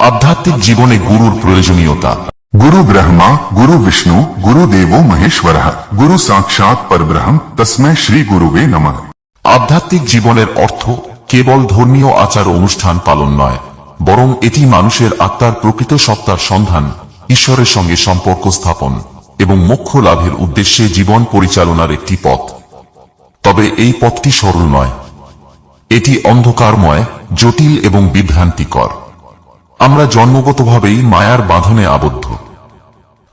আধ্যাত্মিক জীবনে গুরুর প্রয়োজনীয়তা। गुरु ब्रह्मा गुरु विष्णु गुरु देवो महेश्वरः गुरु साक्षात् परब्रह्म तस्मै श्री गुरुवे नमः। আধ্যাত্মিক জীবনের অর্থ কেবল ধর্মীয় আচার অনুষ্ঠান পালন নয়, বরং এটি মানুষের আত্মার প্রকৃত সত্তার সন্ধান, ঈশ্বরের সঙ্গে সম্পর্ক স্থাপন এবং মোক্ষ লাভের উদ্দেশ্যে জীবন পরিচালনার একটি পথ। তবে এই পথটি সরল নয়, এটি অন্ধকারময়, জটিল এবং বিভ্রান্তিকর। আমরা জন্মগতভাবেই মায়ার বাঁধনে আবদ্ধ।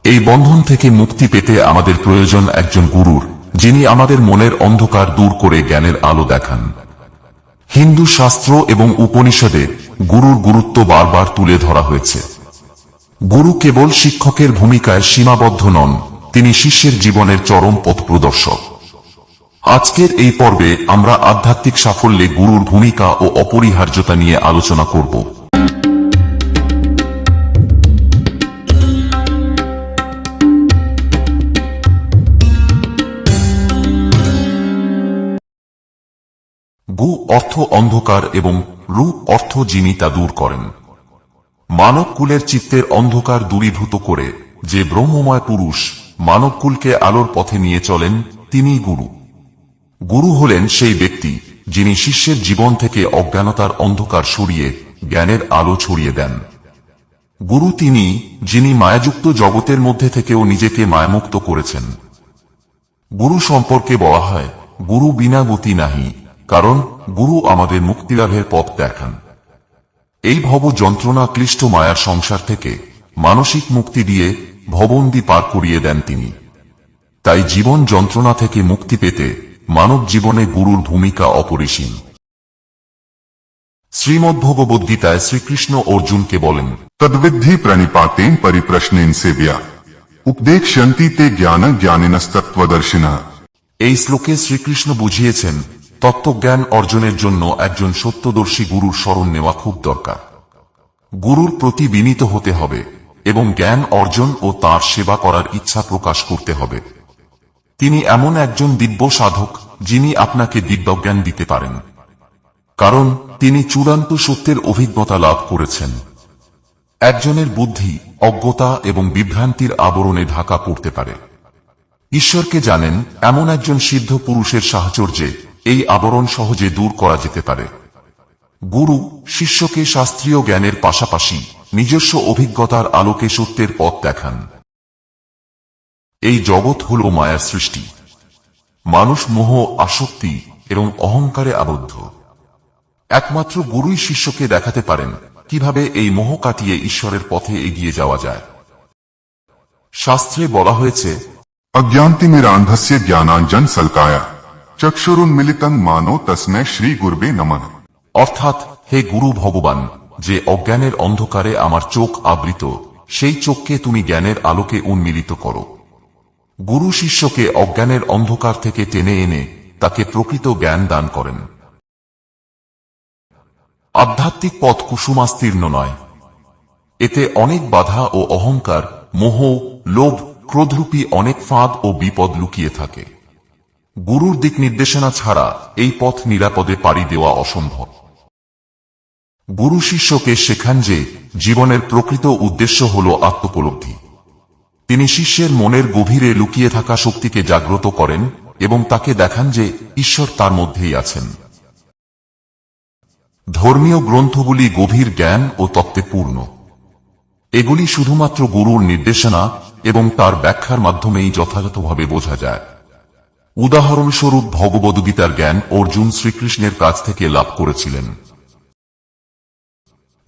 এই বন্ধন থেকে মুক্তি পেতে আমাদের প্রয়োজন একজন গুরুর, যিনি আমাদের মনের অন্ধকার দূর করে জ্ঞানের আলো দেখান। হিন্দু শাস্ত্র এবং উপনিষদে গুরুর গুরুত্ব বারবার তুলে ধরা হয়েছে। গুরু কেবল শিক্ষকের ভূমিকায় সীমাবদ্ধ নন, তিনি শিষ্যের জীবনের চরম পথ প্রদর্শক। আজকের এই পর্বে আমরা আধ্যাত্মিক সাফল্যে গুরুর ভূমিকা ও অপরিহার্যতা নিয়ে আলোচনা করব। গু অর্থ অন্ধকার এবং রু অর্থ যিনি তা দূর করেন। মানবকুলের চিত্তের অন্ধকার দূরীভূত করে যে ব্রহ্মময় পুরুষ মানবকুলকে আলোর পথে নিয়ে চলেন, তিনিই গুরু। গুরু হলেন সেই ব্যক্তি যিনি শিষ্যের জীবন থেকে অজ্ঞানতার অন্ধকার সরিয়ে জ্ঞানের আলো ছড়িয়ে দেন। গুরু তিনি, যিনি মায়াযুক্ত জগতের মধ্যে থেকেও নিজেকে মায়ামুক্ত করেছেন। গুরু সম্পর্কে বলা হয়, গুরু বিনা গতি নাহি, কারণ গুরু আমাদের মুক্তিলাভের পথ দেখান। এই ভব যন্ত্রণা ক্লিষ্ট মায়ার সংসার থেকে মানসিক মুক্তি দিয়ে ভবন্দি পার করিয়ে দেন তিনি। তাই জীবন যন্ত্রণা থেকে মুক্তি পেতে মানব জীবনে গুরুর ভূমিকা অপরিসীম। শ্রীমদ্ভগবদ্গীতায় শ্রীকৃষ্ণ অর্জুনকে বলেন, तद्विद्धि प्रणिपातेन परिप्रश्नेन सेव्या उपदेक्ष्यन्ति ते ज्ञान ज्ञानिनस्तत्त्वदर्शिनः। এই শ্লোকে শ্রীকৃষ্ণ বুঝিয়েছেন, তত্ত্বজ্ঞান অর্জনের জন্য একজন সত্যদর্শী গুরুর শরণ নেওয়া খুব দরকার। গুরুর প্রতি বিনীত হতে হবে এবং জ্ঞান অর্জন ও তাঁর সেবা করার ইচ্ছা প্রকাশ করতে হবে। তিনি এমন একজন দিব্য সাধক, যিনি আপনাকে দিব্যজ্ঞান দিতে পারেন, কারণ তিনি চূড়ান্ত সত্যের অভিজ্ঞতা লাভ করেছেন। একজনের বুদ্ধি অজ্ঞতা এবং বিভ্রান্তির আবরণে ঢাকা পড়তে পারে। ঈশ্বরকে জানেন এমন একজন সিদ্ধ পুরুষের সাহচর্যে এই আবরণ সহজে দূর করা যেতে পারে। গুরু শিষ্যকে শাস্ত্রীয় জ্ঞানের পাশাপাশি নিজস্ব অভিজ্ঞতার আলোকে সত্যের পথ দেখান। এই জগৎ হল মায়ার সৃষ্টি। মানুষ মোহ, আসক্তি এবং অহংকারে আবদ্ধ। একমাত্র গুরুই শিষ্যকে দেখাতে পারেন কিভাবে এই মোহ কাটিয়ে ঈশ্বরের পথে এগিয়ে যাওয়া যায়। শাস্ত্রে বলা হয়েছে, अज्ञानतिमिरान्धस्य ज्ञानाञ्जन सल्काया चक्षुरुन्मिलितं मानो तस्मै श्री गुरुवे नमः। অর্থাৎ, হে গুরু ভগবান, যে অজ্ঞানের অন্ধকারে আমার চোখ আবৃত, সেই চোখকে তুমি জ্ঞানের আলোকে উন্মিলিত করো। গুরু শিষ্যকে অজ্ঞানের অন্ধকার থেকে টেনে এনে তাকে প্রকৃত জ্ঞান দান করেন। আধ্যাত্মিক পথ কুসুমাস্তীর্ণ নয়। এতে অনেক বাধা ও অহংকার, মোহ, লোভ, ক্রোধরূপী অনেক ফাঁদ ও বিপদ লুকিয়ে থাকে। গুরুর দিক নির্দেশনা ছাড়া এই পথ নিরাপদে পাড়ি দেওয়া অসম্ভব। গুরু শিষ্যকে শেখান যে জীবনের প্রকৃত উদ্দেশ্য হল আত্মোপলব্ধি। তিনি শিষ্যের মনের গভীরে লুকিয়ে থাকা শক্তিকে জাগ্রত করেন এবং তাকে দেখান যে ঈশ্বর তার মধ্যেই আছেন। ধর্মীয় গ্রন্থগুলি গভীর জ্ঞান ও তত্ত্বে পূর্ণ। এগুলি শুধুমাত্র গুরুর নির্দেশনা এবং তার ব্যাখ্যার মাধ্যমেই যথাযথভাবে বোঝা যায়। উদাহরণস্বরূপ ভগবদ্গীতার জ্ঞান অর্জুন শ্রীকৃষ্ণের কাছ থেকে লাভ করেছিলেন।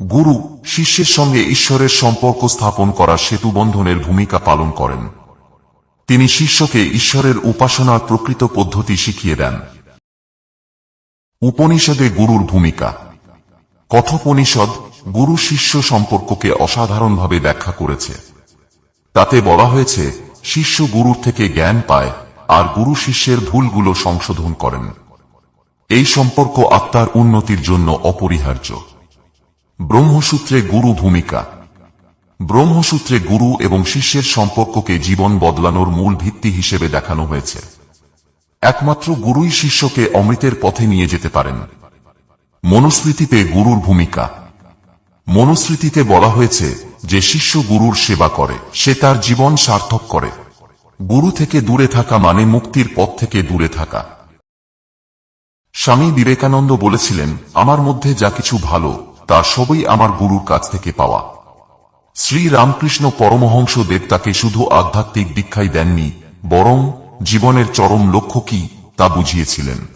গুরু শিষ্যের সঙ্গে ঈশ্বরের সম্পর্ক স্থাপন করার সেতুবন্ধনের ভূমিকা পালন করেন। তিনি শিষ্যকে ঈশ্বরের উপাসনার প্রকৃত পদ্ধতি শিখিয়ে দেন। উপনিষদে গুরুর ভূমিকা। কথোপনিষদ গুরু শিষ্য সম্পর্ককে অসাধারণভাবে ব্যাখ্যা করেছে। তাতে বলা হয়েছে, শিষ্য গুরুর থেকে জ্ঞান পায় আর গুরু শিষ্যের ভুলগুলো সংশোধন করেন। এই সম্পর্ক আত্মার উন্নতির জন্য অপরিহার্য। ব্রহ্মসূত্রে গুরু ভূমিকা। ব্রহ্মসূত্রে গুরু এবং শিষ্যের সম্পর্ককে জীবন বদলানোর মূল ভিত্তি হিসেবে দেখানো হয়েছে। একমাত্র গুরুই শিষ্যকে অমৃতের পথে নিয়ে যেতে পারেন। মনুস্মৃতিতে গুরুর ভূমিকা। মনুস্মৃতিতে বলা হয়েছে যে শিষ্য গুরুর সেবা করে সে তার জীবন সার্থক করে। গুরু থেকে দূরে থাকা মানে মুক্তির পথ থেকে দূরে থাকা। স্বামী বিবেকানন্দ বলেছিলেন, আমার মধ্যে যা কিছু ভালো তার সবই আমার গুরুর কাছ থেকে পাওয়া। শ্রী রামকৃষ্ণ পরমহংস দেব তাকে শুধু আধ্যাত্মিক দীক্ষাই দেননি, বরং জীবনের চরম লক্ষ্য কি তা বুঝিয়েছিলেন।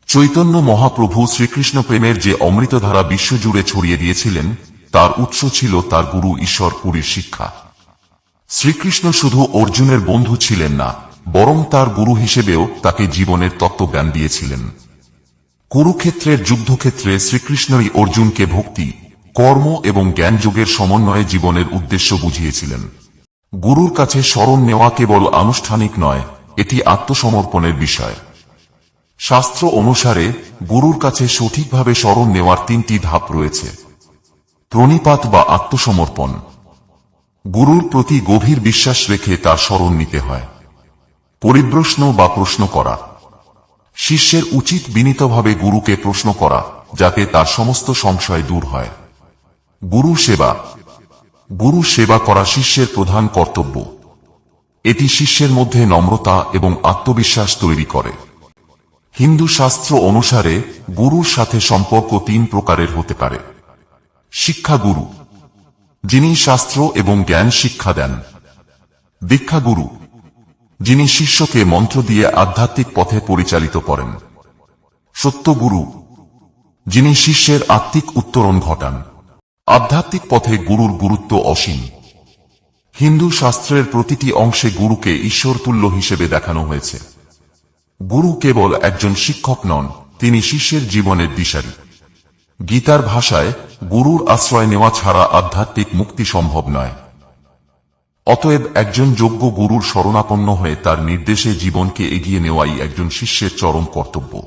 চৈতন্য মহাপ্রভু শ্রীকৃষ্ণ প্রেমের যে অমৃতধারা বিশ্বজুড়ে ছড়িয়ে দিয়েছিলেন, তার উৎস ছিল তার গুরু ঈশ্বর পুরীর শিক্ষা। শ্রীকৃষ্ণ শুধু অর্জুনের বন্ধু ছিলেন না, বরং তার গুরু হিসেবেও তাকে জীবনের তত্ত্বজ্ঞান দিয়েছিলেন। কুরুক্ষেত্রের যুদ্ধক্ষেত্রে শ্রীকৃষ্ণই অর্জুনকে ভক্তি, কর্ম এবং জ্ঞানযোগের সমন্বয়ে জীবনের উদ্দেশ্য বুঝিয়েছিলেন। গুরুর কাছে শরণ নেওয়া কেবল আনুষ্ঠানিক নয়, এটি আত্মসমর্পণের বিষয়। শাস্ত্র অনুসারে গুরুর কাছে সঠিকভাবে শরণ নেওয়ার তিনটি ধাপ রয়েছে। প্রণিপাত বা আত্মসমর্পণ। গুরুর প্রতি গভীর বিশ্বাস রেখে তার শরণ নিতে হয়। পরিপ্রশ্ন বা প্রশ্ন করা। শিষ্যের উচিত বিনীতভাবে গুরুকে প্রশ্ন করা, যাতে তার সমস্ত সংশয় দূর হয়। গুরু সেবা। গুরু সেবা করা শিষ্যের প্রধান কর্তব্য। এটি শিষ্যের মধ্যে নম্রতা এবং আত্মবিশ্বাস তৈরি করে। হিন্দু শাস্ত্র অনুসারে গুরুর সাথে সম্পর্ক তিন প্রকারের হতে পারে। শিক্ষাগুরু, যিনি শাস্ত্র এবং জ্ঞান শিক্ষা দেন। দীক্ষাগুরু, যিনি শিষ্যকে মন্ত্র দিয়ে আধ্যাত্মিক পথে পরিচালিত করেন। সত্যগুরু, যিনি শিষ্যের আত্মিক উত্তরণ ঘটান। আধ্যাত্মিক পথে গুরুর গুরুত্ব অসীম। হিন্দু শাস্ত্রের প্রতিটি অংশে গুরুকে ঈশ্বরতুল্য হিসেবে দেখানো হয়েছে। গুরু কেবল একজন শিক্ষক নন, তিনি শিষ্যের জীবনের দিশারি। গীতার ভাষায় গুরুর আশ্রয় নেওয়া ছাড়া আধ্যাত্মিক মুক্তি সম্ভব নয়। অতএব একজন যোগ্য গুরুর শরণাপন্ন হয়ে তার নির্দেশে জীবনকে এগিয়ে নেওয়াই একজন শিষ্যের চরম কর্তব্য।